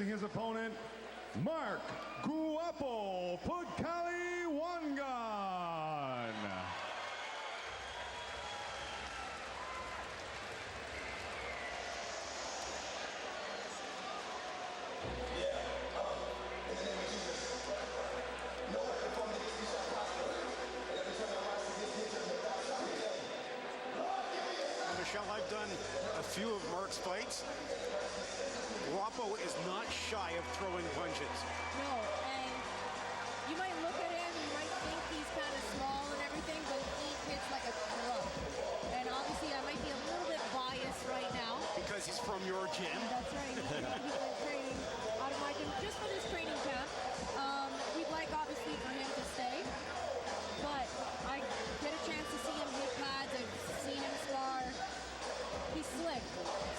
introducing his opponent, Marc Pagcaliwangan. Michelle, I've done a few of Marc's fights. Guapo is not shy of throwing punches. No, and you might look at him, you might think he's kind of small and everything, but he hits like a club. And obviously, I might be a little bit biased right now. Because he's from your gym. That's right. He's been training out of my gym just for this training camp. We'd like, obviously, for him to stay. But I get a chance to see him hit pads. I've seen him spar. He's slick.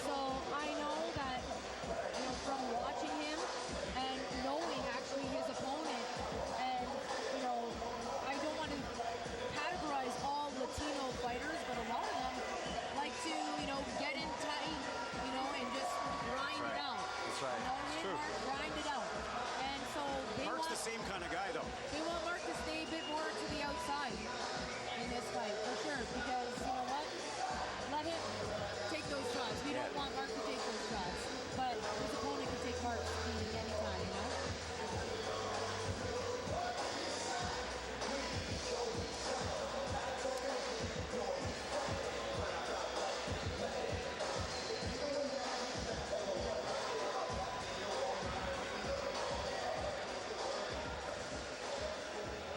So I know that, you know, from watching him and knowing actually his opponent, and, you know, I don't want to categorize all Latino fighters, but a lot of them like to, you know, get in tight, you know, and just grind it out. That's right. You know what I mean? True. Marc, grind it out. And so Marc's the same kind of guy, though. They want Marc to stay a bit more to the outside in this fight, for sure, because, you know what? Let him take those shots. We don't want Marc to take those shots. But his opponent can take Marc's beating anytime, you know?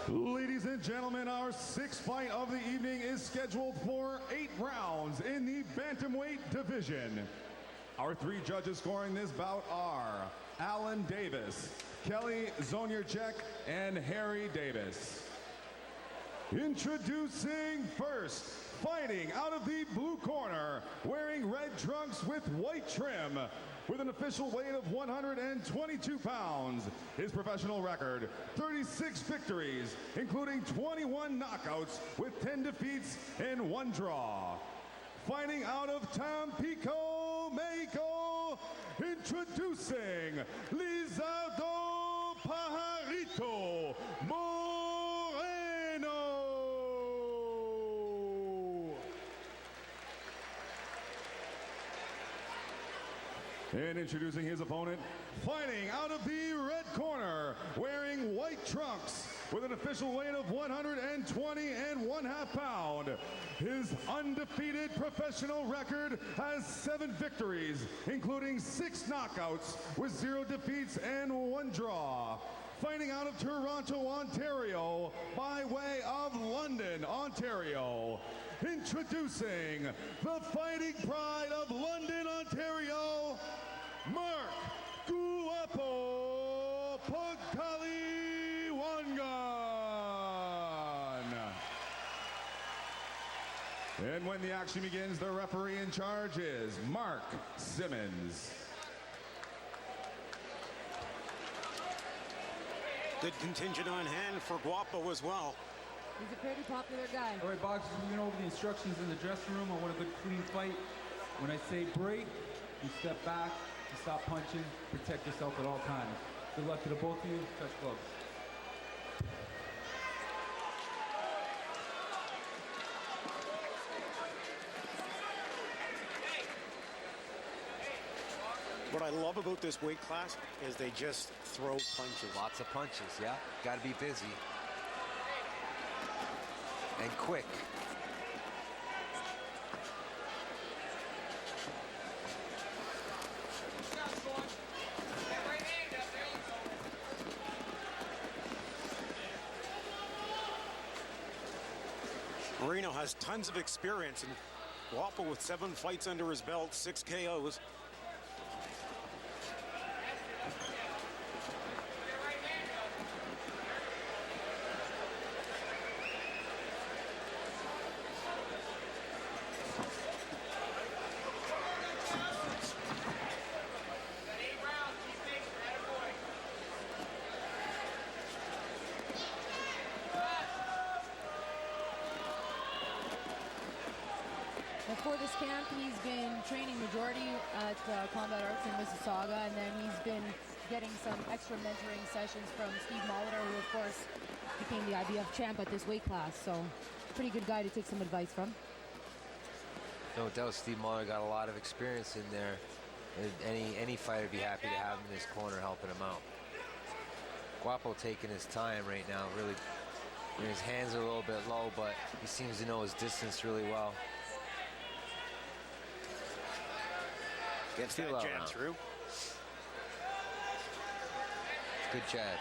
Ladies and gentlemen, our sixth fight of the evening is scheduled for 8 rounds in the bantamweight division. Our 3 judges scoring this bout are Alan Davis, Kelly Zonyarczyk, and Harry Davis. Introducing first, fighting out of the blue corner, wearing red trunks with white trim, with an official weight of 122 pounds. His professional record, 36 victories, including 21 knockouts with 10 defeats and 1 draw. Fighting out of Tampico, Mexico, introducing Lizardo Moreno. And introducing his opponent, fighting out of the red corner, wearing white trunks, with an official weight of 120.5 pounds. His undefeated professional record has 7 victories, including 6 knockouts, with 0 defeats and 1 draw. Fighting out of Toronto, Ontario, by way of London, Ontario. Introducing the fighting pride of London, Ontario, Marc Pagcaliwangan. And when the action begins, the referee in charge is Mark Simmons. Good contingent on hand for Guapo as well. He's a pretty popular guy. All right, boxers, we went over the instructions in the dressing room on what a good, clean fight. When I say break, you step back, you stop punching, protect yourself at all times. Good luck to the both of you. Touch gloves. What I love about this weight class is they just throw punches. Lots of punches, yeah. Got to be busy. And quick. Moreno has tons of experience, and Guapo with 7 fights under his belt, 6 KOs. For this camp, he's been training majority at Combat Arts in Mississauga, and then he's been getting some extra mentoring sessions from Steve Molitor, who of course became the IBF champ at this weight class. So pretty good guy to take some advice from. No doubt Steve Molitor got a lot of experience in there. Any fighter would be happy to have him in his corner helping him out. Guapo taking his time right now, really. His hands are a little bit low, but he seems to know his distance really well. Gets that jab through. Good jab.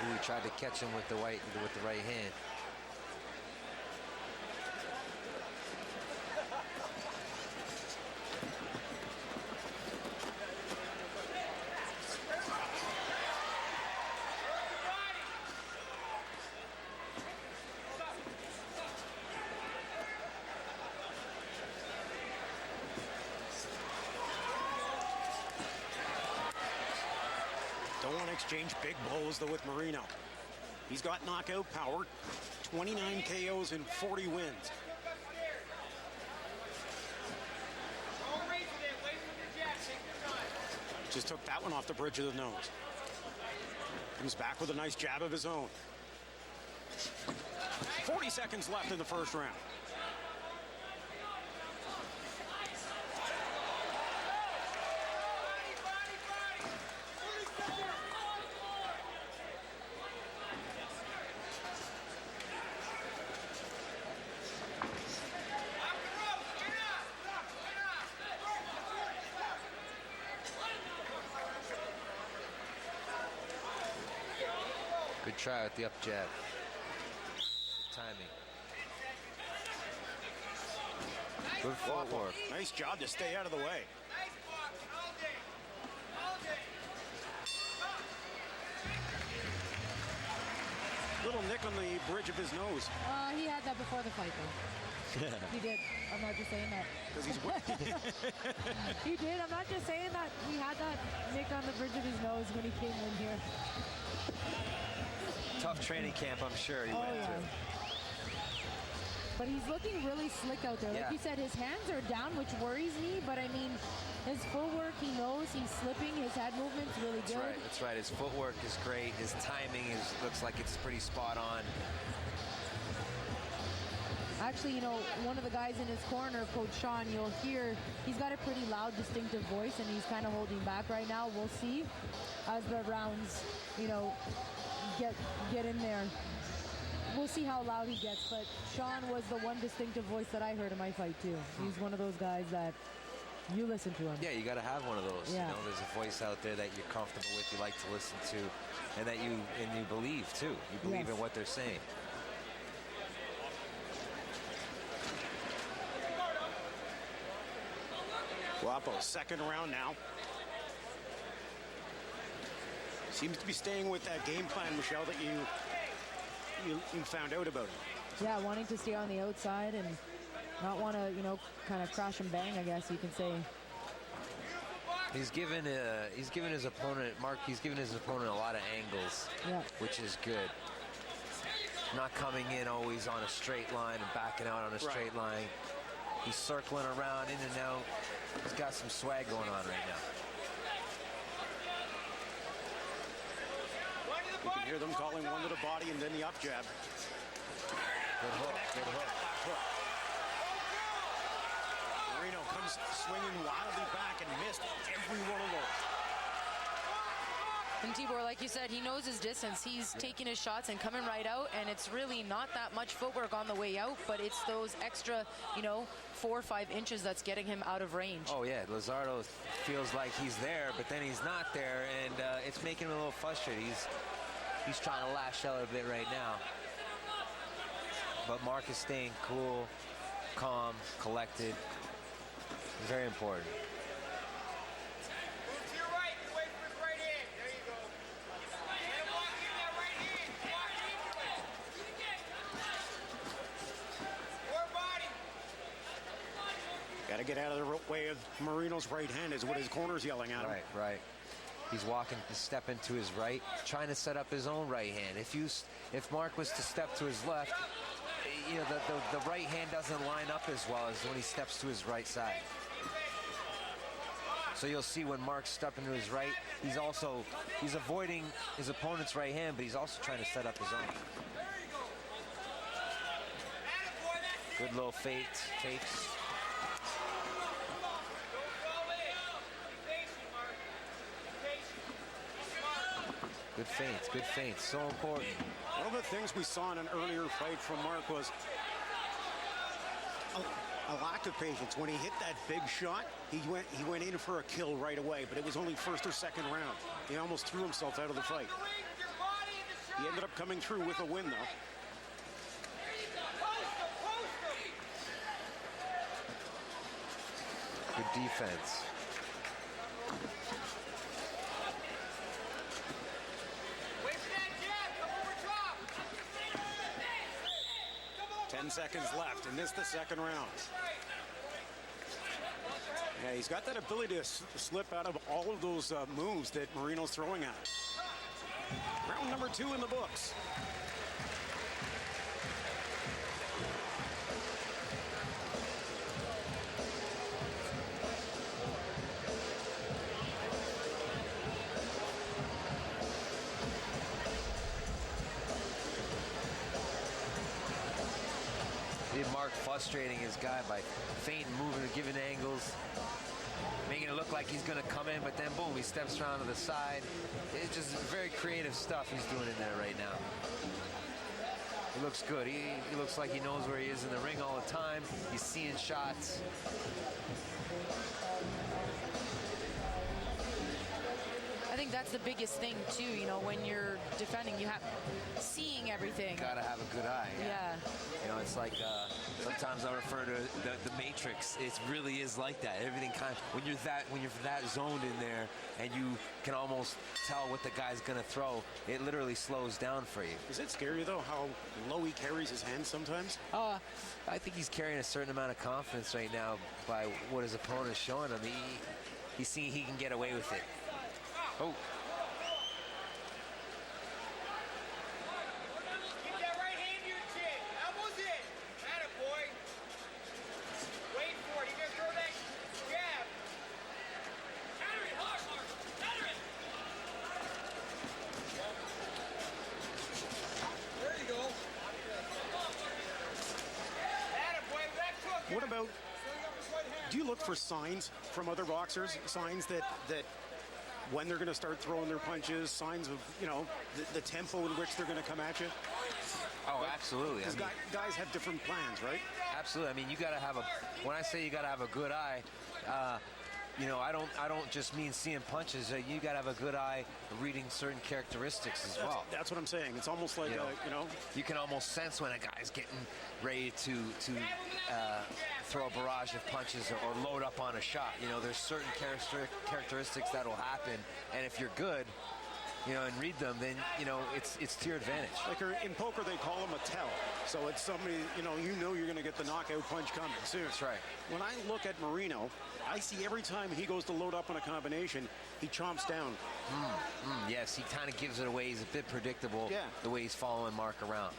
Ooh, he tried to catch him with the right hand. Don't want to exchange big blows, though, with Moreno. He's got knockout power, 29 KOs and 40 wins. Just took that one off the bridge of the nose. Comes back with a nice jab of his own. 40 seconds left in the first round. Good try with the up jab. Timing. Good footwork. Nice job to stay out of the way. Little nick on the bridge of his nose. He had that before the fight, though. He did. I'm not just saying that. Because he's He did. I'm not just saying that. He had that nick on the bridge of his nose when he came in here. Tough training camp, I'm sure he went to. But he's looking really slick out there. Like you said, his hands are down, which worries me. But I mean, his footwork, he knows he's slipping. His head movement's really good. That's right. His footwork is great. His timing looks like it's pretty spot on. Actually, you know, one of the guys in his corner, Coach Sean, you'll hear he's got a pretty loud, distinctive voice, and he's kind of holding back right now. We'll see as the rounds, you know, get in there. We'll see how loud he gets, but Sean was the one distinctive voice that I heard in my fight too. He's one of those guys that you listen to him. Yeah, you got to have one of those. Yeah. You know, there's a voice out there that you're comfortable with, you like to listen to, and that you believe too. You believe in what they're saying. Guapo, second round now. Seems to be staying with that game plan, Michelle, that you found out about him. Yeah, wanting to stay on the outside and not want to, you know, kind of crash and bang, I guess you can say. He's given his opponent, Mark, he's given his opponent a lot of angles, which is good. Not coming in always on a straight line and backing out on a straight line. He's circling around, in and out. He's got some swag going on right now. You can hear them calling one to the body and then the up jab. Good hook, good hook. Moreno comes swinging wildly back and missed every one of those. And Tibor, like you said, he knows his distance. He's taking his shots and coming right out, and it's really not that much footwork on the way out, but it's those extra, you know, 4 or 5 inches that's getting him out of range. Oh yeah, Lizardo feels like he's there, but then he's not there, and it's making him a little frustrated. He's trying to lash out a bit right now. But Mark is staying cool, calm, collected. Very important. Got to get out of the way of Moreno's right hand is what his corner's yelling at him. Right. He's walking to step into his right, trying to set up his own right hand. If Mark was to step to his left, you know, the right hand doesn't line up as well as when he steps to his right side. So you'll see when Marc's stepping to his right, he's avoiding his opponent's right hand, but he's also trying to set up his own. Good little fakes. Good feints, so important. One of the things we saw in an earlier fight from Marc was a lack of patience. When he hit that big shot, he went in for a kill right away, but it was only first or second round. He almost threw himself out of the fight. He ended up coming through with a win, though. Good defense. Wait for that jab, come over top. 10 seconds left, and this the second round. Yeah, he's got that ability to slip out of all of those moves that Moreno's throwing at him. Round number 2 in the books. Marc frustrating his guy by feinting, moving, and giving angles, making it look like he's going to come in, but then boom, he steps around to the side. It's just very creative stuff he's doing in there right now. He looks good. He looks like he knows where he is in the ring all the time. He's seeing shots. I think that's the biggest thing too, you know, when you're defending, you have seeing everything. Gotta have a good eye. Yeah. You know, it's like sometimes I refer to the Matrix. It really is like that. Everything when you're that zoned in there and you can almost tell what the guy's gonna throw, it literally slows down for you. Is it scary though how low he carries his hands sometimes? I think he's carrying a certain amount of confidence right now by what his opponent is showing him. He's seeing he can get away with it. Oh. Keep that right hand to your chin. Elbows in. Attaboy. Wait for it. You're going to throw that jab. Counter it hard, Marc. Counter it. There you go. Attaboy. That took. What about, do you look for signs from other boxers, signs that when they're going to start throwing their punches, signs of, you know, the tempo in which they're going to come at you? Oh, absolutely. Because guys have different plans, right? Absolutely. I mean, you got to have when I say you got to have a good eye, you know, I don't just mean seeing punches. You got to have a good eye reading certain characteristics as well. That's what I'm saying. It's almost like, you know. You can almost sense when a guy's getting ready to throw a barrage of punches or load up on a shot. You know, there's certain characteristics that will happen, and if you're good, you know, and read them, then, you know, it's to your advantage. Like in poker, they call them a tell. So it's somebody, you know you're going to get the knockout punch coming soon. That's right. When I look at Moreno, I see every time he goes to load up on a combination, he chomps down. Yes, he kind of gives it away. He's a bit predictable, yeah, the way he's following Marc around.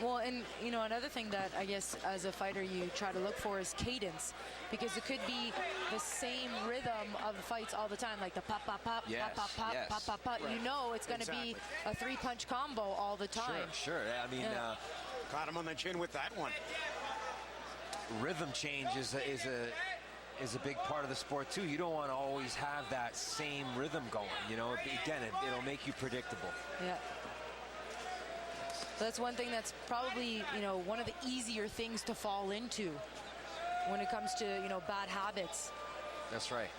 Well, and, you know, another thing that I guess as a fighter you try to look for is cadence, because it could be the same rhythm of the fights all the time, like the pop, pop, pop, yes, pop, pop, yes. pop, pop, pop. Right. You know it's going to be a 3-punch combo all the time. Sure. I mean, caught him on the chin with that one. Rhythm change is a big part of the sport too. You don't want to always have that same rhythm going. You know, again, it'll make you predictable. Yeah. So that's one thing that's probably, you know, one of the easier things to fall into when it comes to, you know, bad habits. That's right.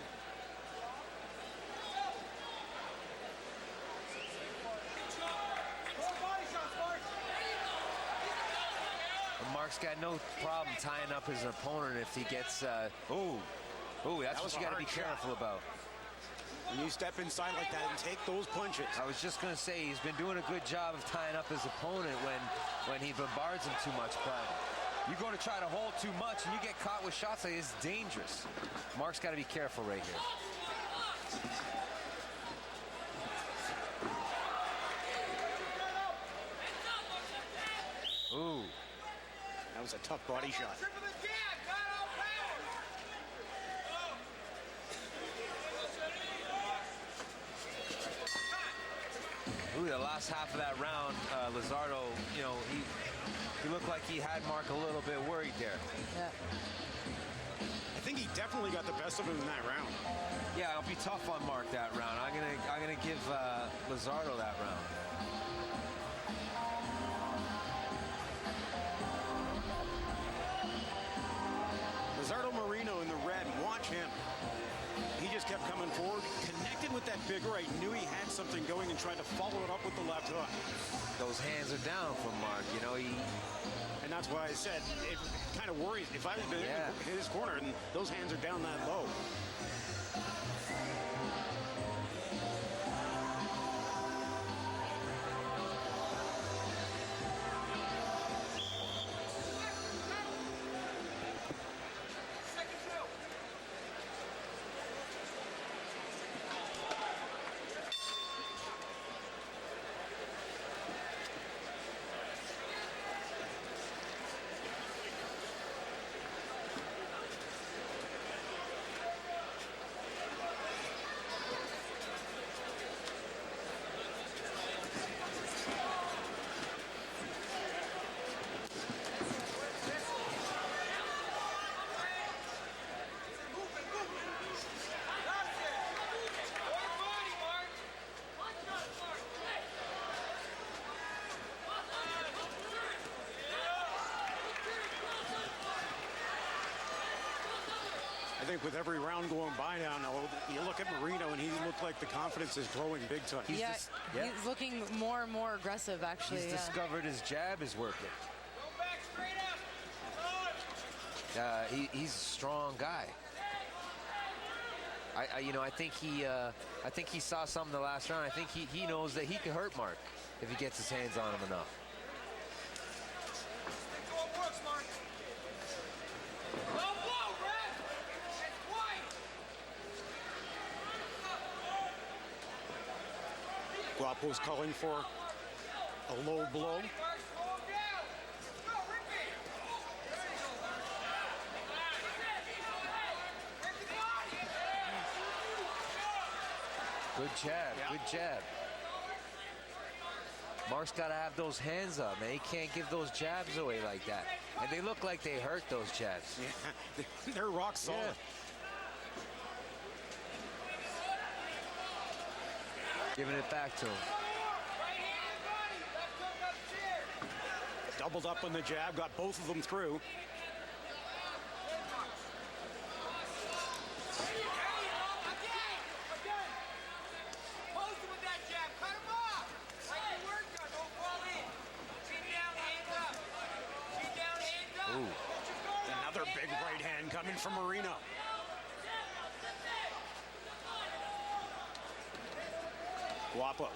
And Marc's got no problem tying up his opponent if he gets, that's what you got to be careful about. When you step inside like that and take those punches. I was just going to say, he's been doing a good job of tying up his opponent when he bombards him too much, but you go to try to hold too much and you get caught with shots like it's dangerous. Marc's got to be careful right here. Ooh. That was a tough body shot. Ooh, the last half of that round, Lizardo, you know, he looked like he had Marc a little bit worried there. Yeah. I think he definitely got the best of him in that round. Yeah, it'll be tough on Marc that round. I'm gonna give Lizardo that round. Lizardo Moreno in the red, watch him. He just kept coming forward, connected with that big right, knew he had something going and tried to follow it up with the left hook. Those hands are down from Marc, you know, And that's why I said, it kind of worries. If I was in his corner and those hands are down that low. I think with every round going by now, you look at Moreno and he looked like the confidence is growing big time. He's looking more and more aggressive, actually. He's discovered his jab is working. Go back straight up. He's a strong guy. I think he saw something the last round. I think he knows that he can hurt Marc if he gets his hands on him enough. Go Brooks, Mark. Low blow, Brad. It's white. Guapo's calling for a low blow. Mark, slow him down. Go, Ricky. Good jab, good jab. Marc's got to have those hands up, man. He can't give those jabs away like that. And they look like they hurt those jabs. Yeah, they're rock solid. Yeah. Giving it back to him. Right-handed body. Left hook up chair. Doubled up on the jab, got both of them through. Post him with that jab. Cut him off. Like you worked on. Don't fall in. Chin down, hands up. Chin down, hands up. Ooh. Just go around, Another hands big up. right hand coming from Moreno. Guapo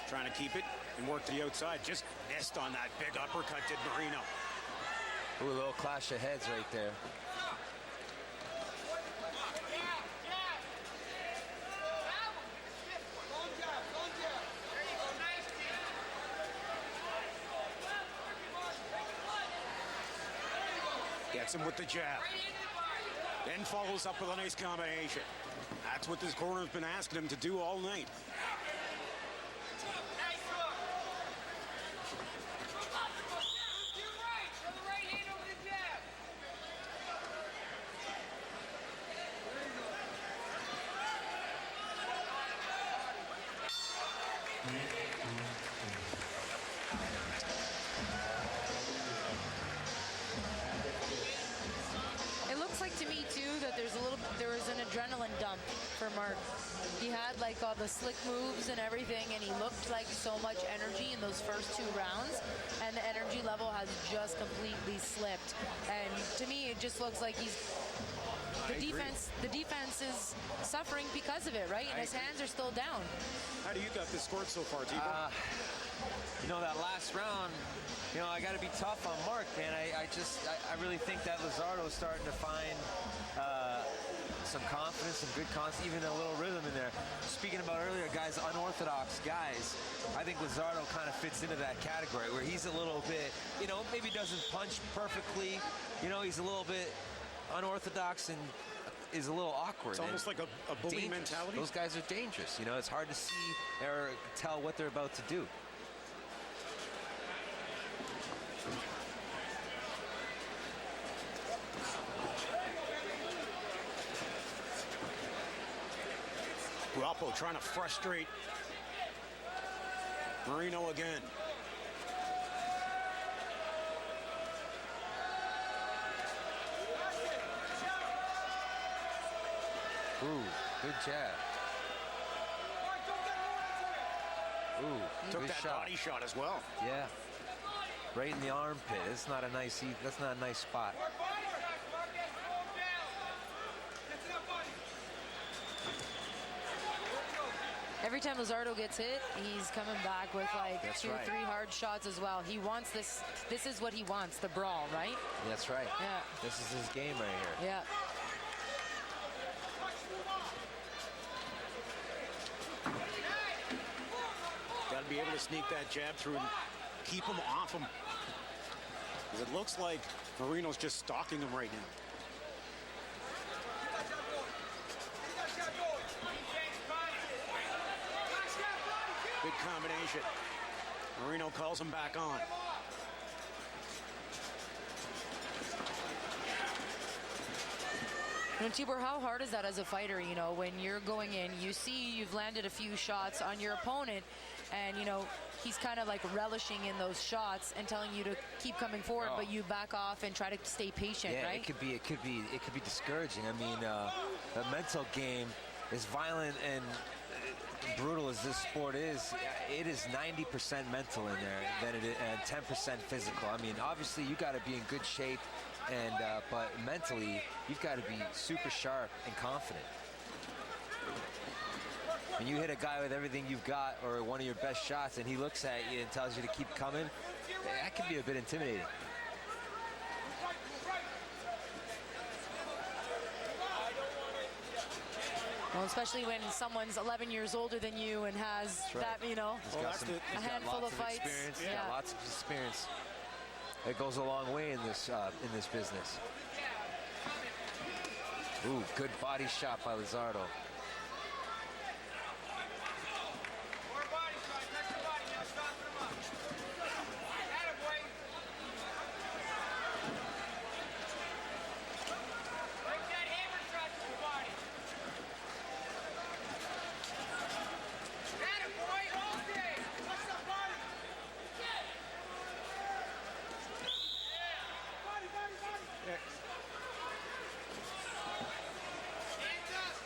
trying to keep it and work to the outside. Just missed on that big uppercut, did Moreno. Ooh, a little clash of heads right there. Gets him with the jab. Then follows up with a nice combination. That's what this corner's been asking him to do all night. It looks like to me too that there was an adrenaline dump for Marc. He had like all the slick moves and everything, and he looked like so much energy in those first two rounds, and the energy level has just completely slipped. And to me, it just looks like the defense is suffering because of it, right? And his hands are still down. How do you got this scored so far, Tebow? You know, that last round, you know, I got to be tough on Marc, man. I really think that Lizardo is starting to find some confidence, some good confidence, even a little rhythm in there. Speaking about earlier, guys, unorthodox guys, I think Lizardo kind of fits into that category where he's a little bit, you know, maybe doesn't punch perfectly. You know, he's a little bit unorthodox in is a little awkward. It's almost like a bully mentality. Those guys are dangerous. You know, it's hard to see or tell what they're about to do. Guapo trying to frustrate Moreno again. Ooh, good jab. Ooh, Took good that shot. body shot as well. Yeah, right in the armpit. It's not a nice. That's not a nice spot. Every time Lizardo gets hit, he's coming back with like That's 2 or right. 3 hard shots as well. He wants this. This is what he wants, the brawl, right? That's right. Yeah. This is his game right here. Yeah. Got to be able to sneak that jab through and keep him off him. 'Cause it looks like Moreno's just stalking him right now. Good combination. Moreno calls him back on. You know, Tibor, how hard is that as a fighter, you know, when you're going in, you see you've landed a few shots on your opponent, and, you know, he's kind of like relishing in those shots and telling you to keep coming forward, but you back off and try to stay patient, Yeah, right? it could be discouraging. I mean, the mental game, as violent and brutal as this sport is, it is 90% mental in there, then it is, and 10% physical. I mean, obviously you got to be in good shape, and but mentally you've got to be super sharp and confident. When you hit a guy with everything you've got, or one of your best shots, and he looks at you and tells you to keep coming, that can be a bit intimidating. Well, especially when someone's 11 years older than you and has right. that, you know, He's got a handful of fights. Experience. Yeah. Got lots of experience. It goes a long way in this business. Ooh, good body shot by Lizardo.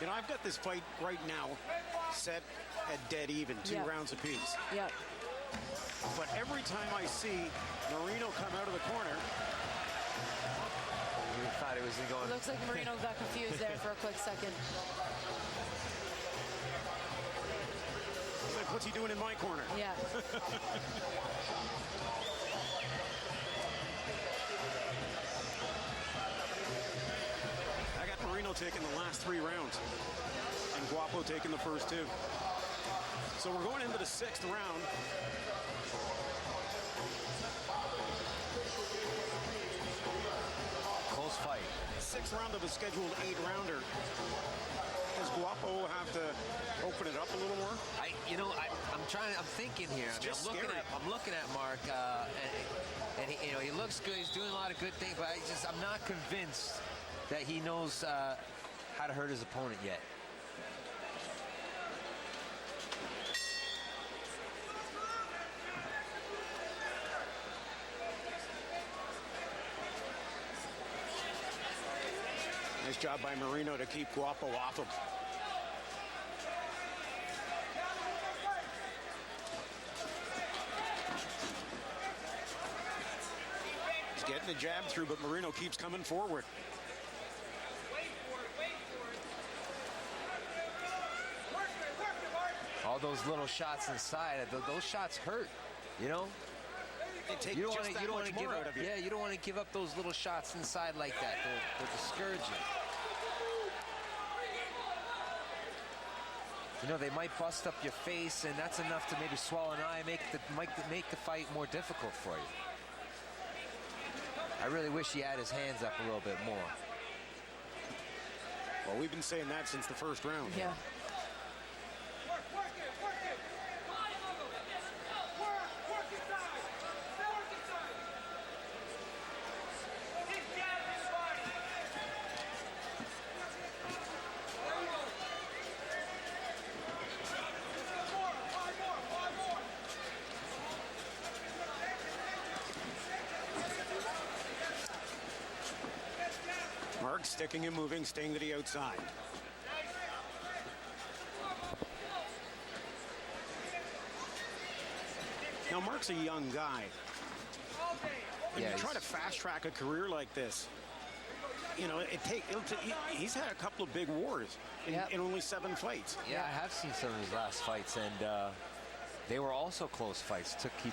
You know, I've got this fight right now set at dead even, 2 rounds apiece. Yeah. But every time I see Moreno come out of the corner, We thought it was going. Looks like Moreno got confused there for a quick second. he's like, what's he doing in my corner? Yeah. I got Moreno taking the last 3 rounds and Guapo taking the first 2. So we're going into the 6th round. Close fight. 6th round of a scheduled 8-rounder. Does Guapo have to open it up a little more? I'm thinking here. I mean, just I'm looking at Marc, and he, you know, he looks good. He's doing a lot of good things, but I'm not convinced that he knows how to hurt his opponent yet. Nice job by Moreno to keep Guapo off him. He's getting the jab through, but Moreno keeps coming forward. All those little shots inside, those shots hurt, you know? They take You don't just that want much to give more up. out of you. Yeah, you don't want to give up those little shots inside like that. They're discouraging. You know, they might bust up your face, and that's enough to maybe swallow an eye, make the fight more difficult for you. I really wish he had his hands up a little bit more. Well, we've been saying that since the first round. Yeah. Work it. Work inside. Work inside. His jab is body. Five more. Marc sticking and moving, staying to the outside. Now, Marc's a young guy. When Yeah, you try he's- to fast track a career like this, you know, he's had a couple of big wars in only 7 fights. Yeah, I have seen some of his last fights, and they were also close fights. He